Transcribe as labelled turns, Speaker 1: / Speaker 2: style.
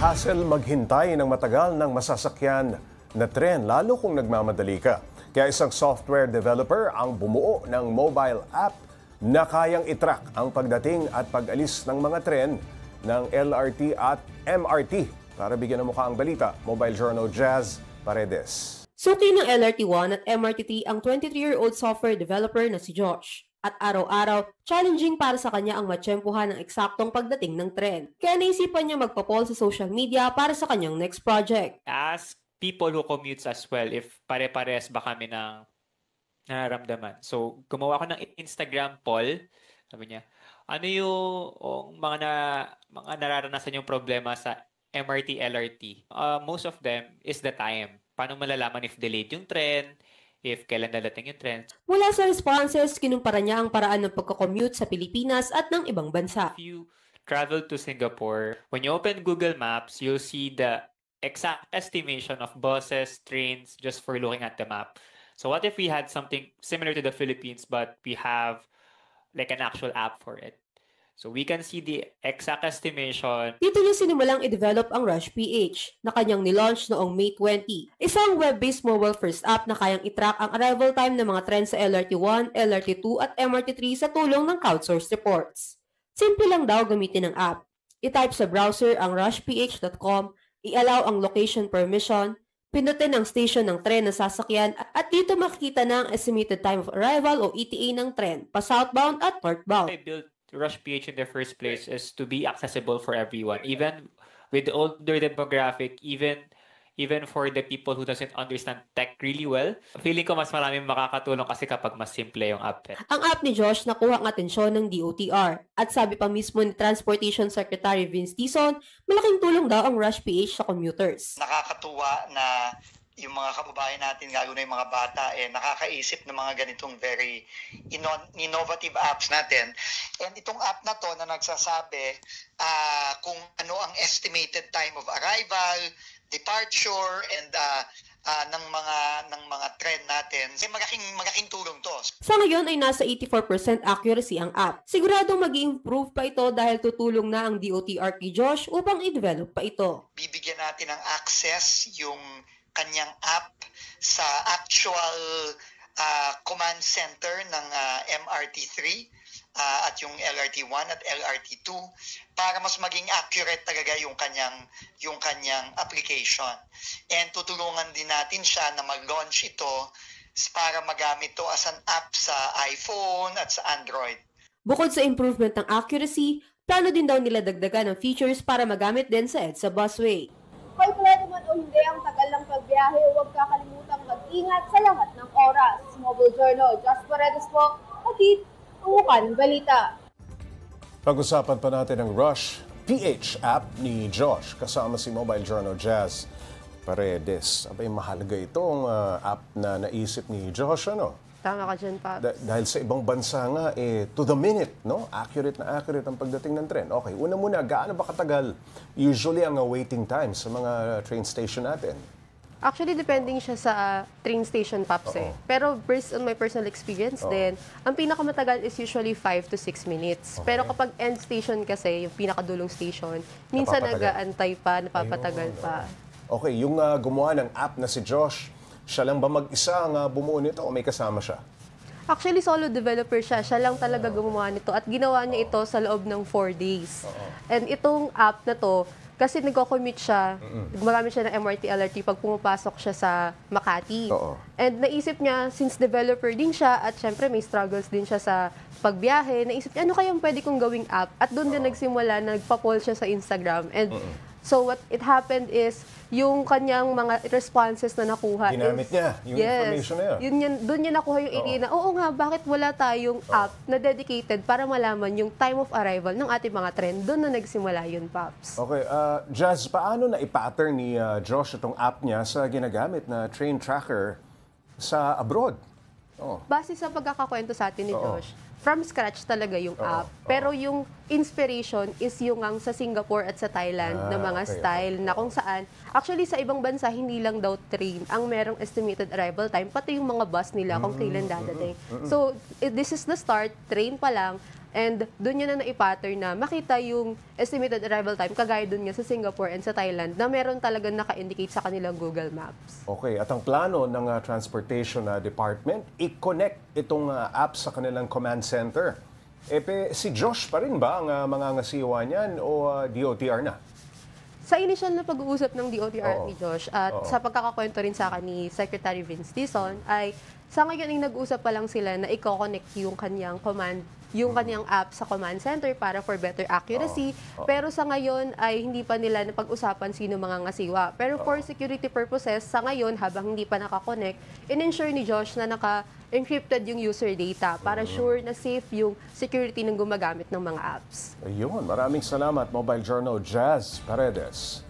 Speaker 1: hassle maghintay ng matagal ng masasakyan na tren, lalo kung nagmamadali ka. Kaya isang software developer ang bumuo ng mobile app na kayang itrack ang pagdating at pag-alis ng mga tren ng LRT at MRT. Para bigyan ng mukha ang balita, Mobile Journal Jazz Paredes.
Speaker 2: Suki ng LRT1 at MRT3 ang 23-year-old software developer na si Josh. At araw-araw, challenging para sa kanya ang matsyempohan ng eksaktong pagdating ng tren. Kaya naisipan niya magpa-poll sa social media para sa kanyang next project.
Speaker 3: Ask people who commutes as well if pare-pares ba kami ng nararamdaman. So, gumawa ko ng Instagram poll. Sabi niya, ano yung mga nararanasan yung problema sa MRT, LRT? Most of them is the time. Paano malalaman if delayed yung tren, if kailan dadating yung tren.
Speaker 2: Mula sa responses, kinumpara niya ang paraan ng pagkakommute sa Pilipinas at ng ibang bansa.
Speaker 3: If you travel to Singapore, when you open Google Maps, you'll see the exact estimation of buses, trains, just for looking at the map. So what if we had something similar to the Philippines, but we have like an actual app for it? So we can see the exact estimation.
Speaker 2: Dito niya sinimulang i-develop ang Rush PH na kanyang nilaunch noong May 20. Isang web-based mobile first app na kayang itrack ang arrival time ng mga tren sa LRT1, LRT2 at MRT3 sa tulong ng crowdsourced reports. Simple lang daw gamitin ang app. I-type sa browser ang rushph.com, i-allow ang location permission, pindutin ang station ng tren na sasakyan at dito makikita na ang estimated time of arrival o ETA ng tren, pa southbound at northbound.
Speaker 3: I built Rush PH in the first place is to be accessible for everyone, even with the older demographic, even for the people who doesn't understand tech really well. Feeling ko mas maraming makakatulong kasi kapag mas simple yung app.
Speaker 2: Ang app ni Josh nakuha ang atensyon ng DOTR. At sabi pa mismo ni Transportation Secretary Vince Dizon, malaking tulong daw ang Rush PH sa commuters.
Speaker 4: Nakakatuwa na yung mga kababayan natin, lalo na yung mga bata, nakakaisip ng mga ganitong very innovative apps natin. And itong app na to na nagsasabi kung ano ang estimated time of arrival, departure, and ng mga tren natin. Malaking tulong to.
Speaker 2: Sa ngayon ay nasa 84% accuracy ang app. Siguradong mag-i-improve pa ito dahil tutulong na ang DOTR kay Josh upang i-develop pa ito.
Speaker 4: Bibigyan natin ng access yung kanyang app sa actual command center ng MRT3 at yung LRT1 at LRT2 para mas maging accurate talaga yung kanyang application. And tutulungan din natin siya na mag-launch ito para magamit to as an app sa iPhone at sa Android.
Speaker 2: Bukod sa improvement ng accuracy, plano din daw nila dagdagan ng features para magamit din sa EDSA busway.
Speaker 5: Kalkulado man o hindi ang tagal ng pagbiyahe, huwag kakalimutang mag-ingat sa lahat ng oras. Mobile Journal, Jazz Paredes po, hatid, umukan, balita.
Speaker 1: Pag-usapan pa natin ang Rush PH app ni Josh kasama si Mobile Journal Jazz Paredes. Abay, mahalaga itong app na naisip ni Josh, ano?
Speaker 2: Tama ka dyan, Paps.
Speaker 1: Dahil sa ibang bansa nga, to the minute, no? Accurate na accurate ang pagdating ng tren. Okay, una muna, gaano ba katagal usually ang waiting time sa mga train station natin?
Speaker 6: Actually, depending siya sa train station, Paps, Pero based on my personal experience din, ang pinakamatagal is usually 5 to 6 minutes. Okay. Pero kapag end station kasi, yung pinakadulong station, minsan nag-aantay pa, napapatagal pa.
Speaker 1: Okay, yung gumawa ng app na si Josh, siya lang ba mag-isa ang bumuo nito o may kasama siya?
Speaker 6: Actually, solo developer siya. Siya lang talaga gumawa nito at ginawa niya ito sa loob ng 4 days. And itong app na to, kasi nagko-commute siya, gumagamit siya ng MRT, LRT pag pumapasok siya sa Makati. And naisip niya, since developer din siya at syempre may struggles din siya sa pagbiyahe, naisip niya, ano kayang pwede kong gawing app? At doon din nagsimula, nagpa-poll siya sa Instagram. And so what it happened is, yung kanyang mga responses na nakuha
Speaker 1: ginamit niya yung information na yun.
Speaker 6: Doon niya nakuha yung idea na, oo nga, bakit wala tayong app na dedicated para malaman yung time of arrival ng ating mga tren? Doon na nagsimula yun, Paps.
Speaker 1: Okay, Jazz, paano na i-pattern ni Josh itong app niya sa ginagamit na train tracker sa abroad?
Speaker 6: Base sa pagkakakwento sa atin ni Josh, from scratch talaga yung app. Pero yung inspiration is yung ang sa Singapore at sa Thailand na mga style na kung saan, actually sa ibang bansa, hindi lang daw train ang merong estimated arrival time, pati yung mga bus nila kung kailan dadating. So, this is the start, train pa lang, And doon niya na naipattern na makita yung estimated arrival time, kagaya doon nga sa Singapore and sa Thailand, na meron talagang naka-indicate sa kanilang Google Maps.
Speaker 1: Okay, at ang plano ng Transportation Department, i-connect itong app sa kanilang command center. Si Josh pa rin ba ang mangangasiwa niyan o DOTR na?
Speaker 6: Sa initial na pag-uusap ng DOTR
Speaker 1: Oo.
Speaker 6: ni Josh at sa pagkakakwento rin sa akin ni Secretary Vince Dizon ay sa ngayon ay nag-usap pa lang sila na i-connect yung kanyang app sa command center para for better accuracy. Pero sa ngayon ay hindi pa nila napag-usapan sino mga ngasiwa. Pero for security purposes, sa ngayon habang hindi pa nakakonect, in-ensure ni Josh na naka-encrypted yung user data para sure na safe yung security ng gumagamit ng mga apps.
Speaker 1: Ayun, maraming salamat, Mobile Journal Jazz Paredes.